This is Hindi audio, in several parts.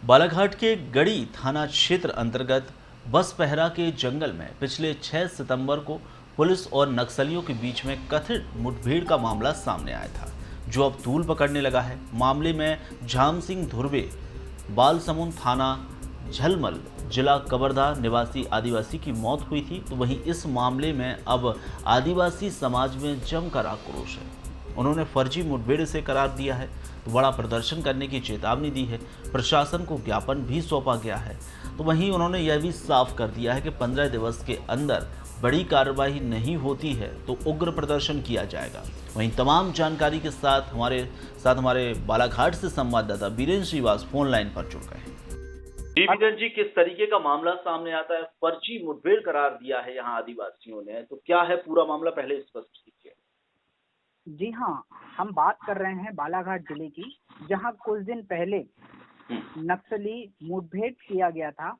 बालाघाट के गढ़ी थाना क्षेत्र अंतर्गत बस पहरा के जंगल में पिछले 6 सितंबर को पुलिस और नक्सलियों के बीच में कथित मुठभेड़ का मामला सामने आया था, जो अब तूल पकड़ने लगा है। मामले में झाम सिंह धुर्वे, बालसमुंद थाना झलमल, जिला कवर्धा निवासी आदिवासी की मौत हुई थी। तो वहीं इस मामले में अब आदिवासी समाज में जमकर आक्रोश है। उन्होंने फर्जी मुठभेड़ से करार दिया है, तो बड़ा प्रदर्शन करने की चेतावनी दी है। प्रशासन को ज्ञापन भी सौंपा गया है। तो वहीं उन्होंने यह भी साफ कर दिया है कि 15 दिवस के अंदर बड़ी कार्रवाई नहीं होती है तो उग्र प्रदर्शन किया जाएगा। वहीं तमाम जानकारी के साथ हमारे बालाघाट से संवाददाता बीरेंद्र श्रीवास फोन लाइन पर जुड़ गए। जी बीरेंद्र जी, किस तरीके का मामला सामने आता है? फर्जी मुठभेड़ करार दिया है यहाँ आदिवासियों ने, तो क्या है पूरा मामला, पहले स्पष्ट कीजिए। जी हाँ, हम बात कर रहे हैं बालाघाट जिले की, जहां कुछ दिन पहले नक्सली मुठभेड़ किया गया था।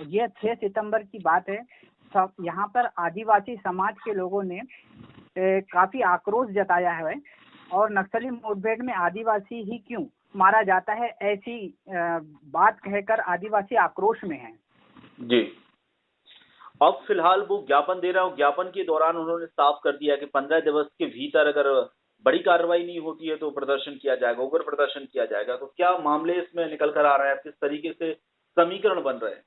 यह 6 सितंबर की बात है। सब यहाँ पर आदिवासी समाज के लोगों ने काफी आक्रोश जताया है और नक्सली मुठभेड़ में आदिवासी ही क्यों मारा जाता है, ऐसी बात कहकर आदिवासी आक्रोश में है। जी, अब फिलहाल वो ज्ञापन दे रहा हूँ। ज्ञापन के दौरान उन्होंने साफ कर दिया कि 15 दिवस के भीतर अगर बड़ी कार्रवाई नहीं होती है तो प्रदर्शन किया जाएगा, उग्र प्रदर्शन किया जाएगा। तो क्या मामले इसमें निकल कर आ रहा है, किस तरीके से समीकरण बन रहे हैं?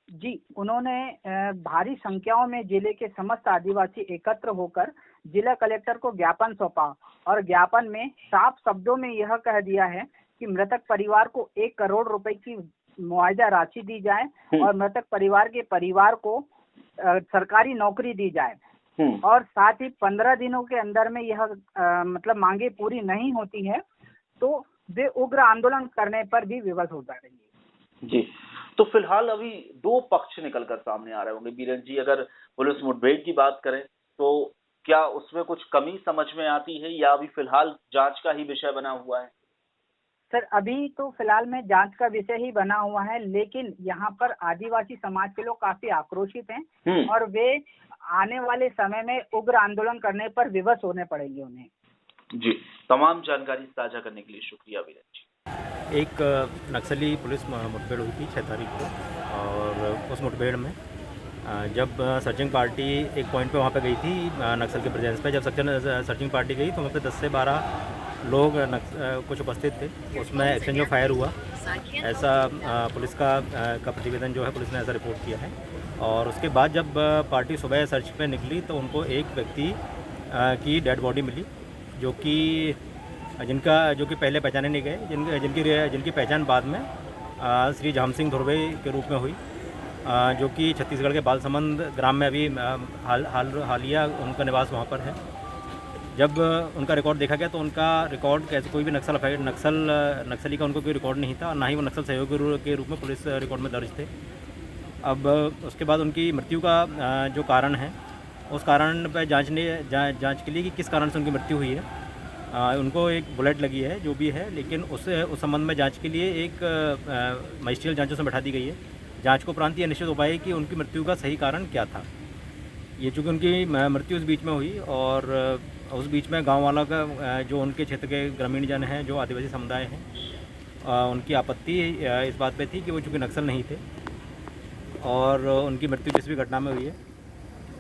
जी, उन्होंने भारी संख्याओं में जिले के समस्त आदिवासी एकत्र होकर जिला कलेक्टर को ज्ञापन सौंपा और ज्ञापन में साफ शब्दों में यह कह दिया है कि मृतक परिवार को 1 करोड़ रुपए की मुआवजा राशि दी जाए और मृतक परिवार के परिवार को सरकारी नौकरी दी जाए और साथ ही 15 दिनों के अंदर में यह मतलब मांगे पूरी नहीं होती है तो वे उग्र आंदोलन करने पर भी विवश हो जाएंगे। जी, तो फिलहाल अभी 2 पक्ष निकल कर सामने आ रहे होंगे बीरेंद्र जी। अगर पुलिस मुठभेड़ की बात करें तो क्या उसमें कुछ कमी समझ में आती है या अभी फिलहाल जांच का ही विषय बना हुआ है? सर, अभी तो फिलहाल में जांच का विषय ही बना हुआ है, लेकिन यहाँ पर आदिवासी समाज के लोग काफी आक्रोशित हैं और वे आने वाले समय में उग्र आंदोलन करने पर विवश होने पड़ेंगे उन्हें। जी, तमाम जानकारी साझा करने के लिए शुक्रिया वीरेंद्र जी। एक नक्सली पुलिस मुठभेड़ हुई थी 6 तारीख को और उस मुठभेड़ में जब सर्चिंग पार्टी एक पॉइंट पे वहाँ पे गई थी नक्सल के प्रेजेंस पे, जब सर्चिंग पार्टी गई तो वहाँ पे 10 से 12 लोग कुछ उपस्थित थे। उसमें एक्सचेंज ऑफ फायर हुआ, ऐसा पुलिस का प्रतिवेदन जो है पुलिस ने ऐसा रिपोर्ट किया है। और उसके बाद जब पार्टी सुबह सर्च पे निकली तो उनको एक व्यक्ति की डेड बॉडी मिली जो कि पहले पहचाने नहीं गए, जिनकी पहचान बाद में श्री झाम सिंह धुर्वे के रूप में हुई, जो कि छत्तीसगढ़ के बालसमुंद ग्राम में अभी हालिया उनका निवास वहाँ पर है। जब उनका रिकॉर्ड देखा गया तो उनका रिकॉर्ड कैसे कोई भी नक्सली का उनको कोई रिकॉर्ड नहीं था और ना ही वो नक्सल सहयोगी के रूप में पुलिस रिकॉर्ड में दर्ज थे। अब उसके बाद उनकी मृत्यु का जो कारण है उस कारण पर जांच के लिए कि किस कारण से उनकी मृत्यु हुई है। उनको एक बुलेट लगी है जो भी है, लेकिन उस संबंध में जांच के लिए एक मजिस्ट्रियल जांचों से बैठा दी गई है। जांच को उपरांत यह निश्चित हो पाए कि उनकी मृत्यु का सही कारण क्या था। ये चूँकि उनकी मृत्यु उस बीच में हुई और उस बीच में गांव वालों का जो उनके क्षेत्र के ग्रामीण जन हैं, जो आदिवासी समुदाय हैं, उनकी आपत्ति इस बात पे थी कि वो चूँकि नक्सल नहीं थे और उनकी मृत्यु जिस भी घटना में हुई है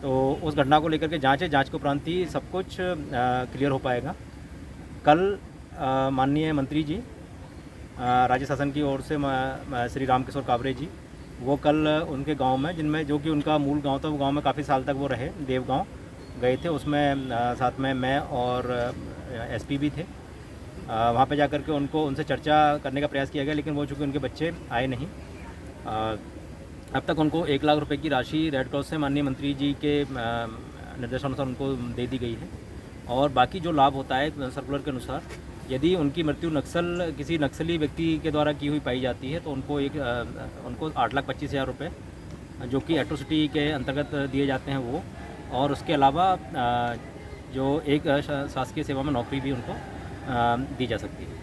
तो उस घटना को लेकर के जांच के उपरांत ही सब कुछ क्लियर हो पाएगा। कल माननीय मंत्री जी राज्य शासन की ओर से श्री रामकिशोर कावरे जी वो कल उनके गांव में, जिनमें जो कि उनका मूल गांव था, वो गांव में काफ़ी साल तक वो रहे, देवगांव गए थे। उसमें साथ में मैं और एसपी भी थे। वहाँ पे जाकर के उनसे चर्चा करने का प्रयास किया गया, लेकिन वो चूँकि उनके बच्चे आए नहीं। अब तक उनको 1 लाख रुपए की राशि रेड क्रॉस से माननीय मंत्री जी के निर्देशानुसार उनको दे दी गई है और बाकी जो लाभ होता है सर्कुलर के अनुसार, यदि उनकी मृत्यु किसी नक्सली व्यक्ति के द्वारा की हुई पाई जाती है तो उनको 8,25,000 रुपये जो कि एट्रोसिटी के अंतर्गत दिए जाते हैं वो, और उसके अलावा जो एक शासकीय सेवा में नौकरी भी उनको दी जा सकती है।